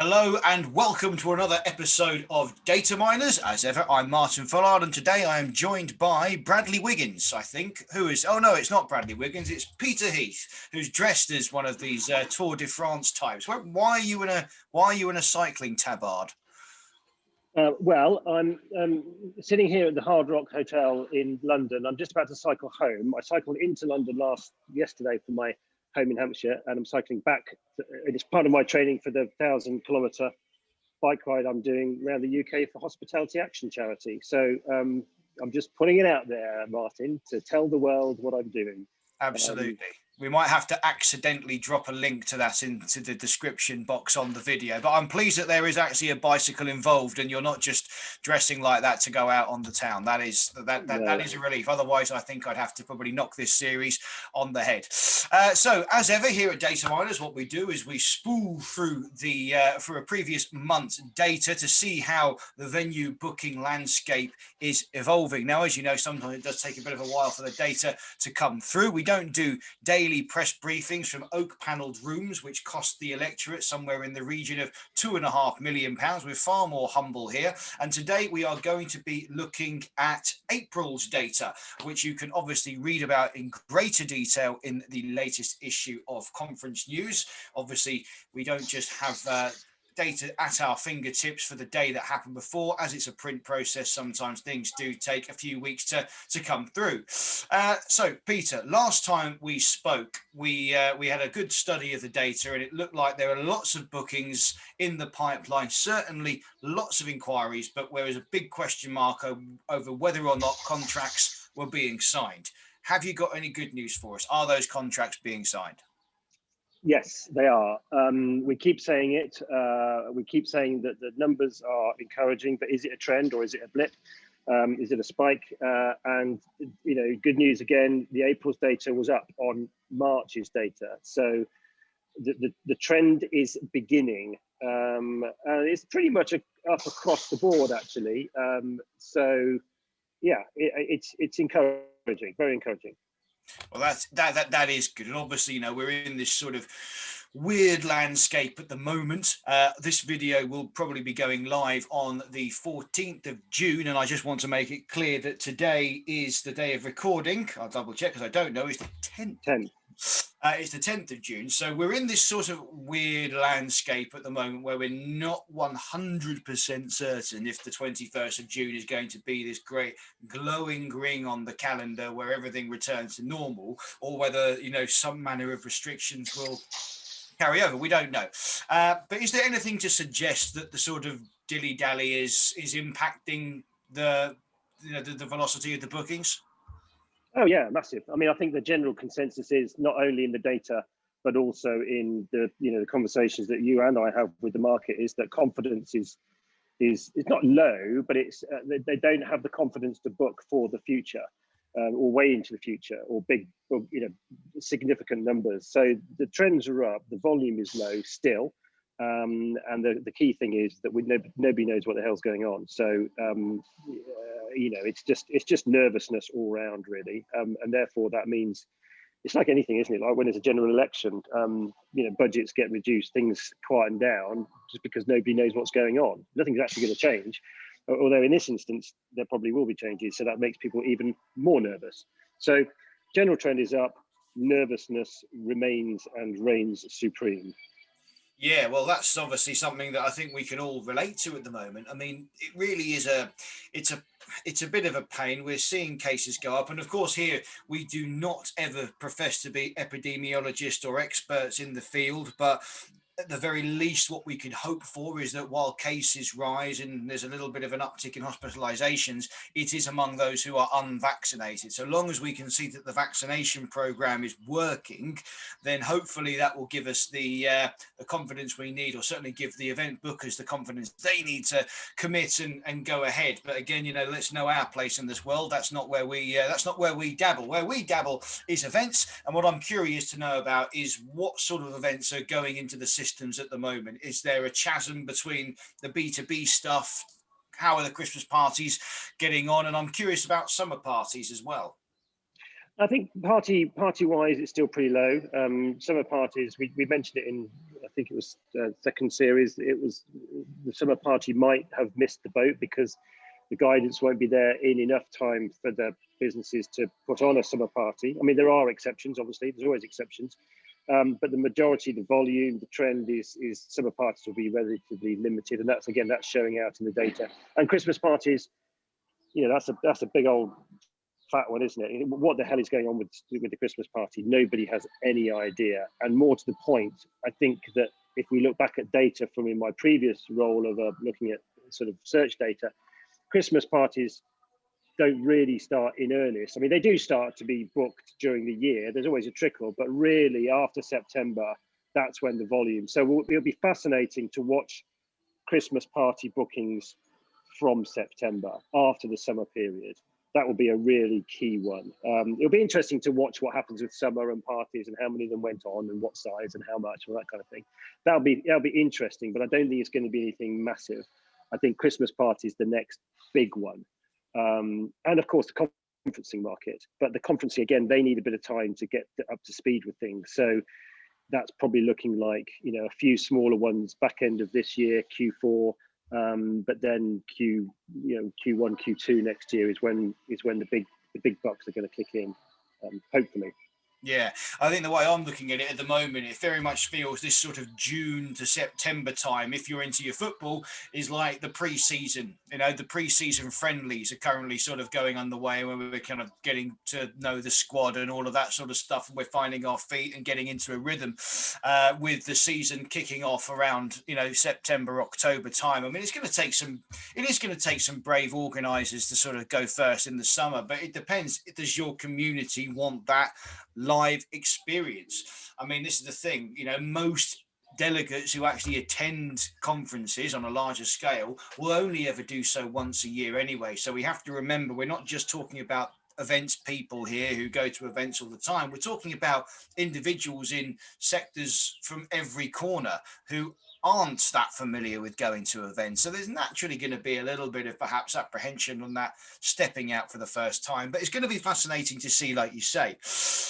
Hello and welcome to another episode of Data Miners. As ever, I'm Martin Fullard, and today I am joined by Bradley Wiggins, I think, who is, oh no, it's not Bradley Wiggins, it's Peter Heath, who's dressed as one of these Tour de France types. Why are you in a cycling tabard? I'm sitting here at the Hard Rock Hotel in London. I'm just about to cycle home. I cycled into London yesterday for my home in Hampshire, and I'm cycling back. It's part of my training for the 1,000-kilometre bike ride I'm doing around the UK for Hospitality Action Charity. So I'm just putting it out there, Martin, to tell the world what I'm doing. Absolutely. We might have to accidentally drop a link to that into the description box on the video, but I'm pleased that there is actually a bicycle involved and you're not just dressing like that to go out on the town. That is a relief. Otherwise, I think I'd have to probably knock this series on the head. So as ever here at Data Miners, what we do is we spool through for a previous month's data to see how the venue booking landscape is evolving. Now, as you know, sometimes it does take a bit of a while for the data to come through. We don't do daily press briefings from oak panelled rooms, which cost the electorate somewhere in the region of £2.5 million. We're far more humble here. And today we are going to be looking at April's data, which you can obviously read about in greater detail in the latest issue of Conference News. Obviously, we don't just have data at our fingertips for the day that happened before. As it's a print process, sometimes things do take a few weeks to come through. So Peter, last time we spoke, we had a good study of the data, and it looked like there are lots of bookings in the pipeline, certainly lots of inquiries, but there was a big question mark over whether or not contracts were being signed. Have you got any good news for us? Are those contracts being signed? Yes, they are. We keep saying it. We keep saying that the numbers are encouraging, but is it a trend or is it a blip? Is it a spike? And good news again. The April's data was up on March's data, so the trend is beginning, and it's pretty much up across the board actually. So yeah, it's encouraging, very encouraging. Well, that is good, and obviously, we're in this sort of weird landscape at the moment. This video will probably be going live on the 14th of June, and I just want to make it clear that today is the day of recording. I'll double check because I don't know. It's the 10th. It's the 10th of June. So we're in this sort of weird landscape at the moment where we're not 100% certain if the 21st of June is going to be this great glowing ring on the calendar where everything returns to normal, or whether, some manner of restrictions will carry over. We don't know. But is there anything to suggest that the sort of dilly-dally is impacting the velocity of the bookings? Oh yeah, massive. I mean, I think the general consensus is not only in the data, but also in the the conversations that you and I have with the market, is that confidence is not low, but it's they don't have the confidence to book for the future, or way into the future, or big, significant numbers. So the trends are up, the volume is low still, and the key thing is that nobody knows what the hell's going on. So it's just nervousness all round really, and therefore that means it's like anything, isn't it? Like when there's a general election, budgets get reduced, things quieten down just because nobody knows what's going on. Nothing's actually going to change, although in this instance there probably will be changes, so that makes people even more nervous. So general trend is up, nervousness remains and reigns supreme. Yeah, well, that's obviously something that I think we can all relate to at the moment. I mean, it really is it's a bit of a pain. We're seeing cases go up, and of course here we do not ever profess to be epidemiologists or experts in the field, but at the very least, what we can hope for is that while cases rise and there's a little bit of an uptick in hospitalizations, it is among those who are unvaccinated. So long as we can see that the vaccination program is working, then hopefully that will give us the confidence we need, or certainly give the event bookers the confidence they need to commit and go ahead. But again, let's know our place in this world. That's not where we dabble. Where we dabble is events, and what I'm curious to know about is what sort of events are going into the system at the moment. Is there a chasm between the B2B stuff? How are the Christmas parties getting on? And I'm curious about summer parties as well. I think party wise, it's still pretty low. Summer parties, we mentioned it in, I think it was second series, it was the summer party might have missed the boat because the guidance won't be there in enough time for the businesses to put on a summer party. I mean, there are exceptions, obviously, there's always exceptions. But the majority, the volume, the trend is summer parties will be relatively limited, and that's showing out in the data. And Christmas parties, you know, that's a big old fat one, isn't it? What the hell is going on with the Christmas party? Nobody has any idea. And more to the point, I think that if we look back at data from in my previous role of looking at sort of search data, Christmas parties don't really start in earnest. I mean, they do start to be booked during the year. There's always a trickle, but really after September, that's when the volume. So it'll be fascinating to watch Christmas party bookings from September after the summer period. That will be a really key one. It'll be interesting to watch what happens with summer and parties and how many of them went on and what size and how much and that kind of thing. That'll be interesting, but I don't think it's going to be anything massive. I think Christmas party is the next big one. And of course the conferencing market, but the conferencing, again, they need a bit of time to get up to speed with things. So that's probably looking like, you know, a few smaller ones back end of this year, Q4, but then Q1, Q2 next year is when the big bucks are going to kick in, hopefully. Yeah, I think the way I'm looking at it at the moment, it very much feels this sort of June to September time, if you're into your football, is like the pre-season. You know, the pre-season friendlies are currently sort of going underway where we're kind of getting to know the squad and all of that sort of stuff. And we're finding our feet and getting into a rhythm with the season kicking off around, you know, September, October time. I mean, it is going to take some brave organisers to sort of go first in the summer, but it depends. Does your community want that live experience? I mean, this is the thing, you know, most delegates who actually attend conferences on a larger scale will only ever do so once a year anyway. So we have to remember, we're not just talking about events people here who go to events all the time. We're talking about individuals in sectors from every corner who aren't that familiar with going to events. So there's naturally going to be a little bit of perhaps apprehension on that stepping out for the first time, but it's going to be fascinating to see, like you say.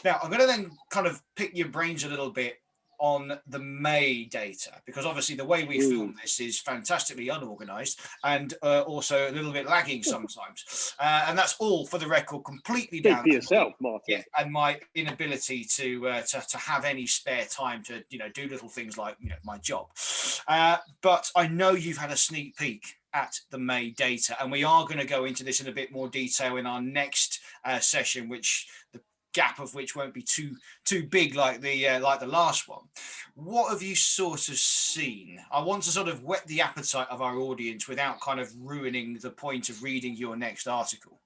Now, I'm going to then kind of pick your brains a little bit on the May data, because obviously the way we film this is fantastically unorganized and also a little bit lagging sometimes. And that's all, for the record, completely down to yourself, Martin. Yeah, and my inability to have any spare time to, you know, do little things like, you know, my job. But I know you've had a sneak peek at the May data, and we are going to go into this in a bit more detail in our next session, which the gap of which won't be too big like the last one. What have you sort of seen? I want to sort of whet the appetite of our audience without kind of ruining the point of reading your next article.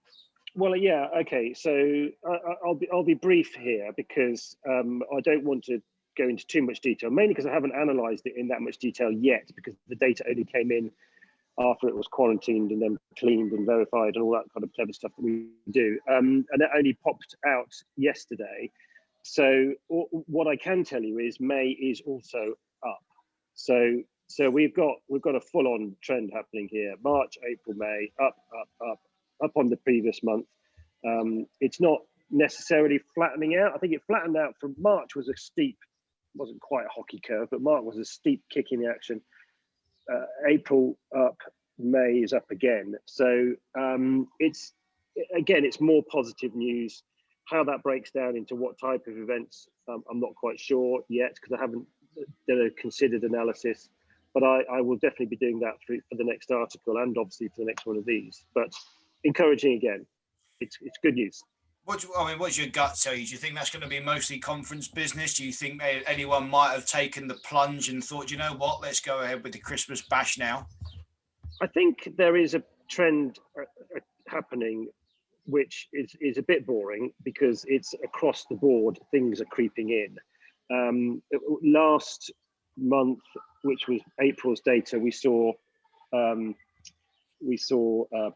Well, yeah, okay. So I'll be brief here because I don't want to go into too much detail, mainly because I haven't analysed it in that much detail yet, because the data only came in after it was quarantined and then cleaned and verified and all that kind of clever stuff that we do. And it only popped out yesterday. So what I can tell you is May is also up. So we've got a full-on trend happening here. March, April, May, up on the previous month. It's not necessarily flattening out. I think it flattened out from March, was a steep, wasn't quite a hockey curve, but March was a steep kick in the action. April up, May is up again. So it's more positive news. How that breaks down into what type of events, I'm not quite sure yet, because I haven't done a considered analysis. But I will definitely be doing that for the next article and obviously for the next one of these. But encouraging again, it's good news. What's your gut tell you? Do you think that's going to be mostly conference business? Do you think anyone might have taken the plunge and thought, you know what, let's go ahead with the Christmas bash now? I think there is a trend happening, which is a bit boring because it's across the board. Things are creeping in. Last month, which was April's data, we saw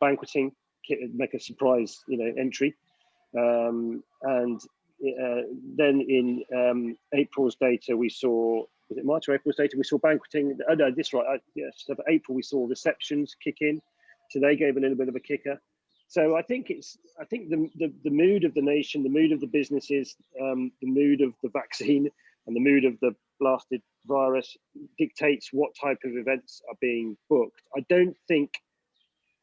banqueting make a surprise, entry. And then in April's data, we saw, was it March or April's data? We saw banqueting. Oh no, this right. Yes, so for April we saw receptions kick in, so they gave a little bit of a kicker. So I think the mood of the nation, the mood of the businesses, the mood of the vaccine and the mood of the blasted virus dictates what type of events are being booked. I don't think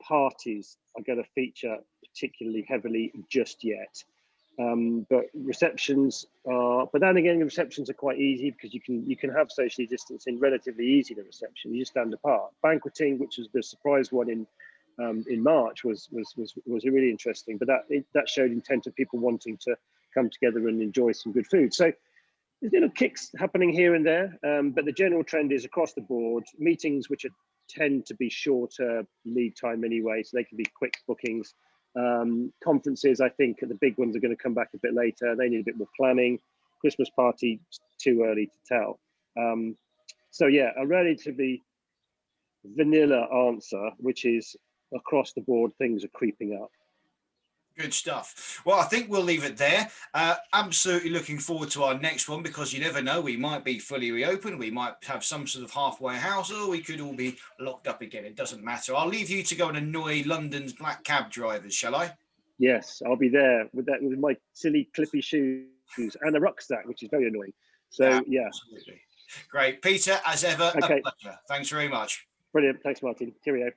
parties are going to feature particularly heavily just yet. But receptions are, but then again, receptions are quite easy because you can have socially distancing relatively easy. The reception, you just stand apart. Banqueting, which was the surprise one in March, was really interesting. But that showed intent of people wanting to come together and enjoy some good food. So there's little kicks happening here and there, but the general trend is across the board. Meetings which tend to be shorter lead time anyway, so they can be quick bookings. Conferences, I think the big ones are going to come back a bit later. They need a bit more planning. Christmas party, too early to tell. So yeah, a relatively vanilla answer, which is across the board, things are creeping up. Good stuff. Well, I think we'll leave it there. Absolutely looking forward to our next one, because you never know, we might be fully reopened, we might have some sort of halfway house, or we could all be locked up again. It doesn't matter. I'll leave you to go and annoy London's black cab drivers, shall I? Yes, I'll be there with my silly clippy shoes and a rucksack, which is very annoying. So yeah. Absolutely. Great. Peter, as ever, Okay. a pleasure. Thanks very much. Brilliant. Thanks, Martin. Cheerio.